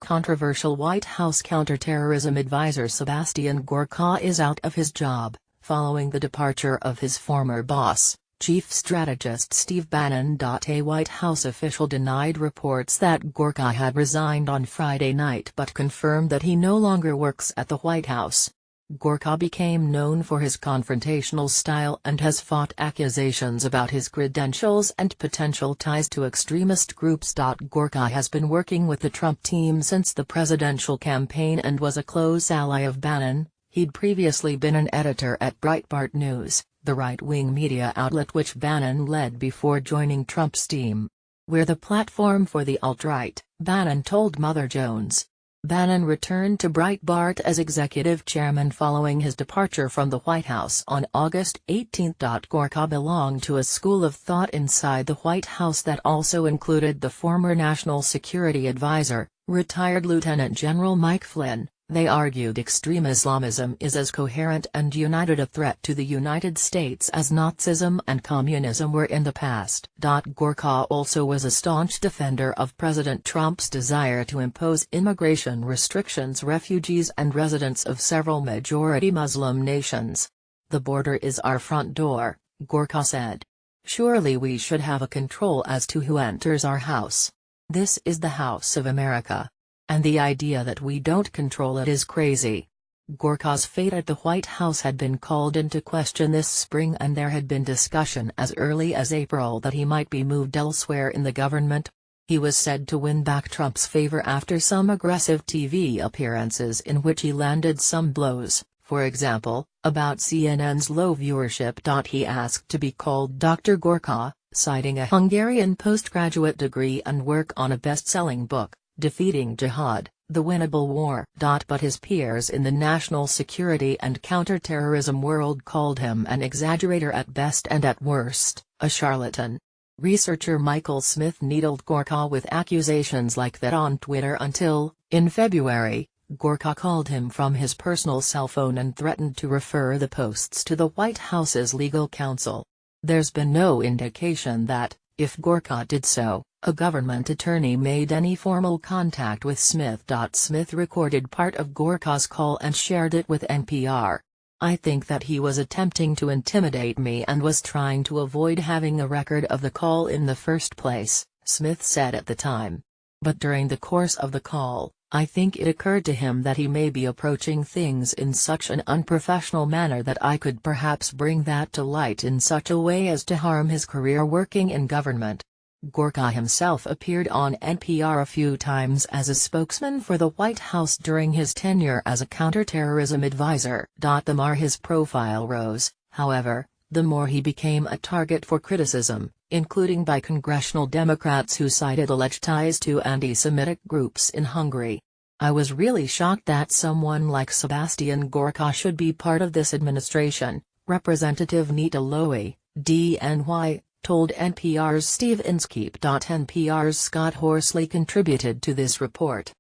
Controversial White House counterterrorism advisor Sebastian Gorka is out of his job, following the departure of his former boss, Chief Strategist Steve Bannon. A White House official denied reports that Gorka had resigned on Friday night but confirmed that he no longer works at the White House. Gorka became known for his confrontational style and has fought accusations about his credentials and potential ties to extremist groups. Gorka has been working with the Trump team since the presidential campaign and was a close ally of Bannon. He'd previously been an editor at Breitbart News, the right-wing media outlet which Bannon led before joining Trump's team. "We're the platform for the alt-right," Bannon told Mother Jones. Bannon returned to Breitbart as executive chairman following his departure from the White House on August 18. Gorka belonged to a school of thought inside the White House that also included the former National Security Advisor, retired Lieutenant General Mike Flynn. They argued extreme Islamism is as coherent and united a threat to the United States as Nazism and communism were in the past. Gorka also was a staunch defender of President Trump's desire to impose immigration restrictions on refugees and residents of several majority Muslim nations. "The border is our front door," Gorka said. "Surely we should have a control as to who enters our house. This is the House of America. And the idea that we don't control it is crazy." Gorka's fate at the White House had been called into question this spring, and there had been discussion as early as April that he might be moved elsewhere in the government. He was said to win back Trump's favor after some aggressive TV appearances in which he landed some blows, for example, about CNN's low viewership. He asked to be called Dr. Gorka, citing a Hungarian postgraduate degree and work on a best-selling book, Defeating Jihad, The Winnable War. But his peers in the national security and counterterrorism world called him an exaggerator at best and at worst, a charlatan. Researcher Michael Smith needled Gorka with accusations like that on Twitter until, in February, Gorka called him from his personal cell phone and threatened to refer the posts to the White House's legal counsel. There's been no indication that, if Gorka did so, a government attorney made any formal contact with Smith. Smith recorded part of Gorka's call and shared it with NPR. "I think that he was attempting to intimidate me and was trying to avoid having a record of the call in the first place," Smith said at the time. "But during the course of the call, I think it occurred to him that he may be approaching things in such an unprofessional manner that I could perhaps bring that to light in such a way as to harm his career working in government." Gorka himself appeared on NPR a few times as a spokesman for the White House during his tenure as a counterterrorism advisor. The more his profile rose, however, the more he became a target for criticism, including by congressional Democrats who cited alleged ties to anti-Semitic groups in Hungary. "I was really shocked that someone like Sebastian Gorka should be part of this administration," Representative Nita Lowey, DNY, told NPR's Steve Inskeep. NPR's Scott Horsley contributed to this report.